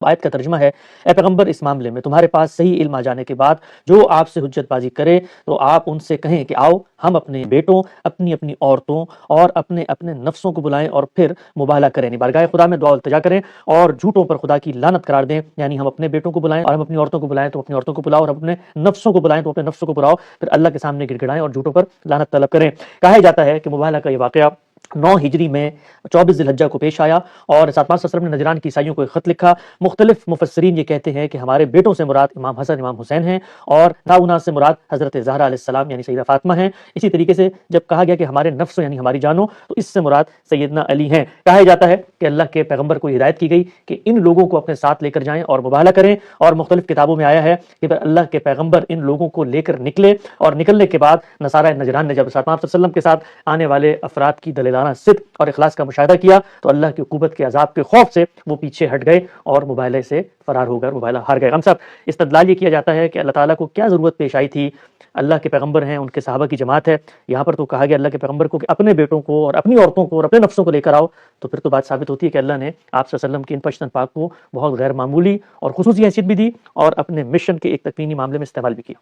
آیت کا ترجمہ ہے، اے پیغمبر اس معاملے میں تمہارے پاس صحیح علم آ جانے کے بعد جو آپ سے حجت بازی کرے تو آپ ان سے کہیں کہ آؤ ہم اپنے بیٹوں، اپنی اپنی عورتوں اور اپنے اپنے نفسوں کو بلائیں اور پھر مباہلہ کریں، یعنی بارگاہ خدا میں دعا التجا کریں اور جھوٹوں پر خدا کی لعنت قرار دیں، یعنی ہم اپنے بیٹوں کو بلائیں اور ہم اپنی عورتوں کو بلائیں تو اپنی عورتوں کو بلاؤ اور اپنے نفسوں کو بلائیں تو اپنے نفسوں کو بلاؤ، پھر اللہ کے سامنے گڑ گڑائیں اور جھوٹوں پر لعنت طلب کریں۔ کہا جاتا ہے کہ مباہلہ کا یہ واقعہ 9 ہجری میں 24 ذی الحجہ کو پیش آیا اور ساتھ پانچ وسلم نے نجران کی عیسائیوں کو ایک خط لکھا۔ مختلف مفسرین یہ کہتے ہیں کہ ہمارے بیٹوں سے مراد امام حسن امام حسین ہیں اور ناؤنا سے مراد حضرت زہرا علیہ السلام یعنی سیدہ فاطمہ ہیں۔ اسی طریقے سے جب کہا گیا کہ ہمارے نفسوں یعنی ہماری جانوں تو اس سے مراد سیدنا علی ہیں۔ کہا جاتا ہے کہ اللہ کے پیغمبر کو ہدایت کی گئی کہ ان لوگوں کو اپنے ساتھ لے کر جائیں اور مباہلہ کریں، اور مختلف کتابوں میں آیا ہے کہ اللہ کے پیغمبر ان لوگوں کو لے کر نکلے اور نکلنے کے بعد نصارہ نجران نے جب صلی اللہ علیہ وسلم کے ساتھ آنے والے افراد کی دلیلانہ صدق اور اخلاص کا مشاہدہ کیا تو اللہ کی عقوبت کے عذاب کے خوف سے وہ پیچھے ہٹ گئے اور مباہلے سے فرار ہو کر مباہلہ ہار گئے۔ ہم سب استدلال یہ کیا جاتا ہے کہ اللہ تعالیٰ کو کیا ضرورت پیش آئی تھی، اللہ کے پیغمبر ہیں، ان کے صحابہ کی جماعت ہے، یہاں پر تو کہا گیا اللہ کے پیغمبر کو کہ اپنے بیٹوں کو اور اپنی عورتوں کو اور اپنے نفسوں کو لے کر آؤ، تو پھر تو بات ثابت ہوتی ہے کہ اللہ نے آپ صلی اللہ علیہ وسلم کی ان پشتن پاک کو بہت غیر معمولی اور خصوصی حیثیت بھی دی اور اپنے مشن کے ایک تکوینی معاملے میں استعمال بھی کیا۔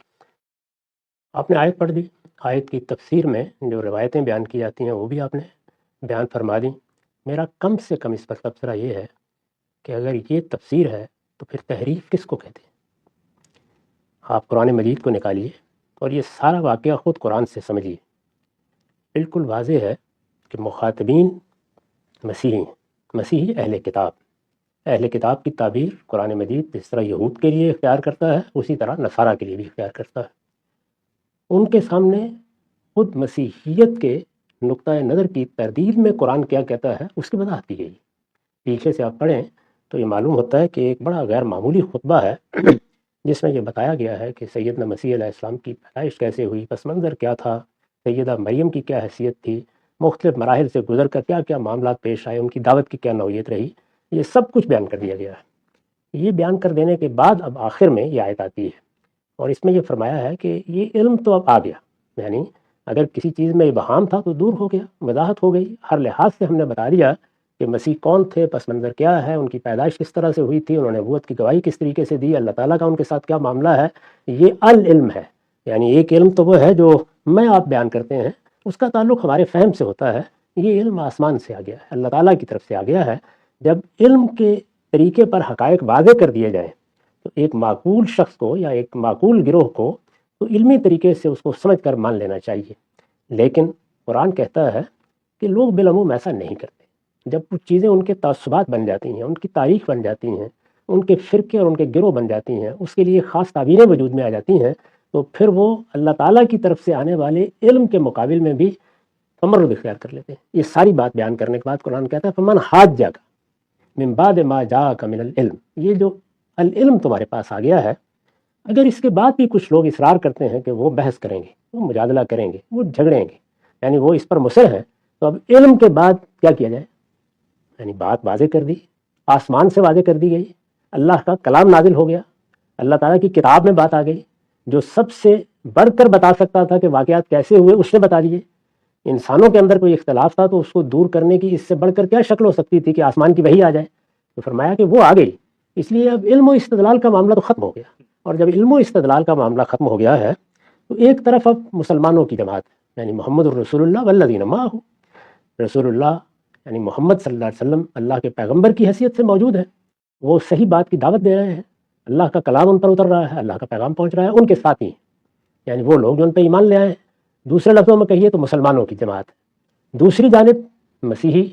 آپ نے آیت پڑھ دی، آیت کی تفسیر میں جو روایتیں بیان کی جاتی ہیں وہ بھی آپ نے بیان فرما دی۔ میرا کم سے کم اس پر تبصرہ یہ ہے کہ اگر یہ تفسیر ہے تو پھر تحریف کس کو کہتے ہیں؟ آپ قرآن مجید کو نکالیے اور یہ سارا واقعہ خود قرآن سے سمجھیے۔ بالکل واضح ہے کہ مخاطبین مسیحی ہیں، مسیحی اہل کتاب۔ اہل کتاب کی تعبیر قرآن مجید جس طرح یہود کے لیے اختیار کرتا ہے اسی طرح نصارہ کے لیے بھی اختیار کرتا ہے۔ ان کے سامنے خود مسیحیت کے نقطہ نظر کی تردید میں قرآن کیا کہتا ہے اس کی وضاحت دی گئی۔ پیچھے سے آپ پڑھیں تو یہ معلوم ہوتا ہے کہ ایک بڑا غیر معمولی خطبہ ہے جس میں یہ بتایا گیا ہے کہ سیدنا مسیح علیہ السلام کی پیدائش کیسے ہوئی، پس منظر کیا تھا، سیدہ مریم کی کیا حیثیت تھی، مختلف مراحل سے گزر کر کیا کیا معاملات پیش آئے، ان کی دعوت کی کیا نوعیت رہی، یہ سب کچھ بیان کر دیا گیا ہے۔ یہ بیان کر دینے کے بعد اب آخر میں یہ آیت آتی ہے اور اس میں یہ فرمایا ہے کہ یہ علم تو اب آ گیا، یعنی اگر کسی چیز میں ابہام تھا تو دور ہو گیا، وضاحت ہو گئی، ہر لحاظ سے ہم نے بتا دیا کہ مسیح کون تھے، پس منظر کیا ہے، ان کی پیدائش کس طرح سے ہوئی تھی، انہوں نے نبوت کی گواہی کس طریقے سے دی، اللہ تعالیٰ کا ان کے ساتھ کیا معاملہ ہے۔ یہ العلم ہے، یعنی ایک علم تو وہ ہے جو میں آپ بیان کرتے ہیں، اس کا تعلق ہمارے فہم سے ہوتا ہے، یہ علم آسمان سے آ گیا ہے، اللہ تعالیٰ کی طرف سے آ گیا ہے۔ جب علم کے طریقے پر حقائق واضح کر دیے جائیں تو ایک معقول شخص کو یا ایک معقول گروہ کو تو علمی طریقے سے اس کو سمجھ کر مان لینا چاہیے، لیکن قرآن کہتا ہے کہ لوگ بالعموم ایسا نہیں کرتے۔ جب کچھ چیزیں ان کے تعصبات بن جاتی ہیں، ان کی تاریخ بن جاتی ہیں، ان کے فرقے اور ان کے گروہ بن جاتی ہیں، اس کے لیے خاص تعبیریں وجود میں آ جاتی ہیں، تو پھر وہ اللہ تعالیٰ کی طرف سے آنے والے علم کے مقابل میں بھی تمرد اختیار کر لیتے ہیں۔ یہ ساری بات بیان کرنے کے بعد قرآن کہتا ہے فمن حاجک من بعد ما جاءک من العلم، یہ جو العلم تمہارے پاس آ گیا ہے، اگر اس کے بعد بھی کچھ لوگ اصرار کرتے ہیں کہ وہ بحث کریں گے، وہ مجادلہ کریں گے، وہ جھگڑیں گے، یعنی وہ اس پر مصر ہیں، تو اب علم کے بعد کیا کیا جائے؟ یعنی بات واضح کر دی، آسمان سے واضح کر دی گئی، اللہ کا کلام نازل ہو گیا، اللہ تعالیٰ کی کتاب میں بات آ گئی، جو سب سے بڑھ کر بتا سکتا تھا کہ واقعات کیسے ہوئے اس نے بتا دیے۔ انسانوں کے اندر کوئی اختلاف تھا تو اس کو دور کرنے کی اس سے بڑھ کر کیا شکل ہو سکتی تھی کہ آسمان کی وحی آ جائے؟ تو فرمایا کہ وہ آ گئی، اس لیے اب علم و استدلال کا معاملہ تو ختم ہو گیا، اور جب علم و استدلال کا معاملہ ختم ہو گیا ہے تو ایک طرف اب مسلمانوں کی جماعت یعنی محمد الرسول اللہ والذین معہ، رسول اللہ یعنی محمد صلی اللہ علیہ وسلم اللہ کے پیغمبر کی حیثیت سے موجود ہے، وہ صحیح بات کی دعوت دے رہے ہیں، اللہ کا کلام ان پر اتر رہا ہے، اللہ کا پیغام پہنچ رہا ہے، ان کے ساتھ ہی یعنی وہ لوگ جو ان پہ ایمان لے آئے ہیں۔ دوسرے لفظوں میں کہیے تو مسلمانوں کی جماعت ہے، دوسری جانب مسیحی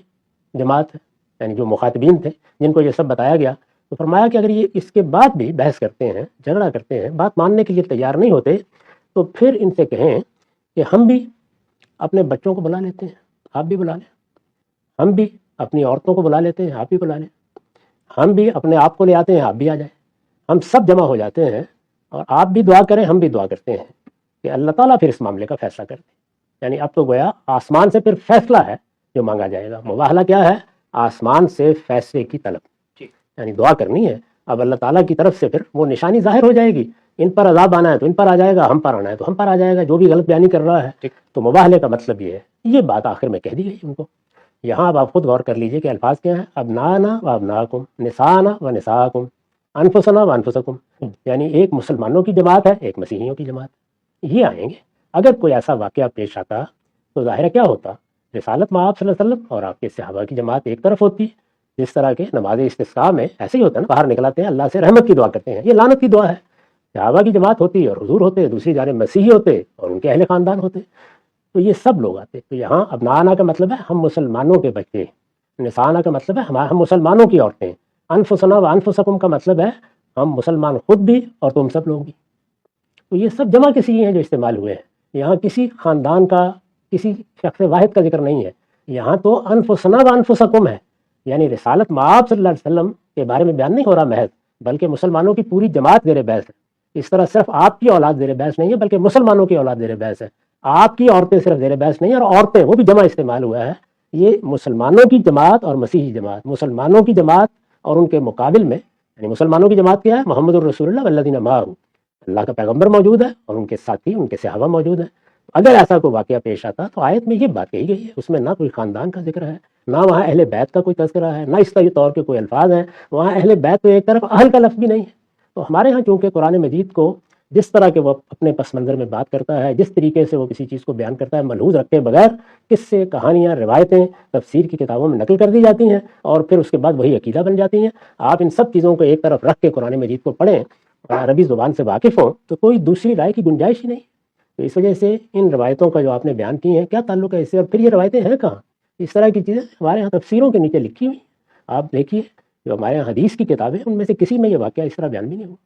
جماعت ہے، یعنی جو مخاطبین تھے جن کو یہ سب بتایا گیا، تو فرمایا کہ اگر یہ اس کے بعد بھی بحث کرتے ہیں، جھگڑا کرتے ہیں، بات ماننے کے لیے تیار نہیں ہوتے، تو پھر ان سے کہیں کہ ہم بھی اپنے بچوں کو بلا لیتے ہیں، آپ بھی بلا لیں، ہم بھی اپنی عورتوں کو بلا لیتے ہیں، آپ بھی بلا لیں، ہم بھی اپنے آپ کو لے آتے ہیں، آپ بھی آ جائیں، ہم سب جمع ہو جاتے ہیں اور آپ بھی دعا کریں، ہم بھی دعا کرتے ہیں کہ اللہ تعالیٰ پھر اس معاملے کا فیصلہ کر دے۔ یعنی اب تو گویا آسمان سے پھر فیصلہ ہے جو مانگا جائے گا۔ مباہلہ کیا ہے؟ آسمان سے فیصلے کی طلب، یعنی دعا کرنی ہے۔ اب اللہ تعالیٰ کی طرف سے پھر وہ نشانی ظاہر ہو جائے گی، ان پر عذاب آنا ہے تو ان پر آ جائے گا، ہم پر آنا ہے تو ہم پر آ جائے گا، جو بھی غلط بیانی کر رہا ہے۔ تو مباہلے کا مطلب یہ ہے، یہ بات آخر میں کہہ دی گئی ان کو۔ یہاں اب آپ خود غور کر لیجئے کہ الفاظ کیا ہیں، ابنانا و ابناکم، نسانا و نساکم، انفسنا و انفسکم، یعنی ایک مسلمانوں کی جماعت ہے، ایک مسیحیوں کی جماعت ہے، یہ آئیں گے۔ اگر کوئی ایسا واقعہ پیش آتا تو ظاہر کیا ہوتا، رسالت مآب صلی اللہ علیہ وسلم اور آپ کے صحابہ کی جماعت ایک طرف ہوتی ہے، جس طرح کے نماز استسقاء میں ایسے ہی ہوتا ہے نا، باہر نکل آتے ہیں، اللہ سے رحمت کی دعا کرتے ہیں، یہ لعنت کی دعا ہے۔ صحابہ کی جماعت ہوتی اور حضور ہوتے، دوسری جانب مسیحی ہوتے اور ان کے اہل خاندان ہوتے، تو یہ سب لوگ آتے۔ تو یہاں ابنانا کا مطلب ہے ہم مسلمانوں کے بچے، نسانا کا مطلب ہے ہم مسلمانوں کی عورتیں، انفسنا و انفسکم کا مطلب ہے ہم مسلمان خود بھی اور تم سب لوگ بھی۔ تو یہ سب جمع کسی ہیں جو استعمال ہوئے ہیں، یہاں کسی خاندان کا، کسی شخص واحد کا ذکر نہیں ہے، یہاں تو انفسنا و انفسکم ہے، یعنی رسالت مآب صلی اللہ علیہ وسلم کے بارے میں بیان نہیں ہو رہا محض، بلکہ مسلمانوں کی پوری جماعت زیر بحث ہے۔ اس طرح صرف آپ کی اولاد زیر بحث نہیں ہے، بلکہ مسلمانوں کی اولاد زیر بحث ہے۔ آپ کی عورتیں صرف زیر بحث نہیں، اور عورتیں وہ بھی جمع استعمال ہوا ہے۔ یہ مسلمانوں کی جماعت اور مسیحی جماعت، مسلمانوں کی جماعت اور ان کے مقابل میں، یعنی مسلمانوں کی جماعت کیا ہے، محمد الرسول اللہ والذین معہ، اللہ کا پیغمبر موجود ہے اور ان کے ساتھی، ان کے صحابہ موجود ہیں۔ اگر ایسا کوئی واقعہ پیش آتا تو آیت میں یہ بات کہی گئی ہے، اس میں نہ کوئی خاندان کا ذکر ہے، نہ وہاں اہل بیت کا کوئی تذکرہ ہے، نہ اس طور کے کوئی الفاظ ہیں، وہاں اہل بیت تو ایک طرف، اہل کا لفظ بھی نہیں ہے۔ تو ہمارے ہاں چونکہ قرآن مجید کو جس طرح کے وہ اپنے پس منظر میں بات کرتا ہے، جس طریقے سے وہ کسی چیز کو بیان کرتا ہے، ملحوظ رکھے بغیر قصے، کہانیاں، روایتیں تفسیر کی کتابوں میں نقل کر دی جاتی ہیں، اور پھر اس کے بعد وہی عقیدہ بن جاتی ہیں۔ آپ ان سب چیزوں کو ایک طرف رکھ کے قرآن مجید کو پڑھیں اور عربی زبان سے واقف ہوں تو کوئی دوسری رائے کی گنجائش ہی نہیں۔ تو اس وجہ سے ان روایتوں کا جو آپ نے بیان کی ہیں، کیا تعلق ہے اس سے، اور پھر یہ روایتیں ہیں کہاں؟ اس طرح کی چیزیں ہمارے ہاں تفسیروں کے نیچے لکھی ہوئی ہیں، آپ دیکھیے جو ہمارے یہاں حدیث کی کتابیں، ان میں سے کسی میں یہ واقعہ اس طرح بیان بھی نہیں ہوا۔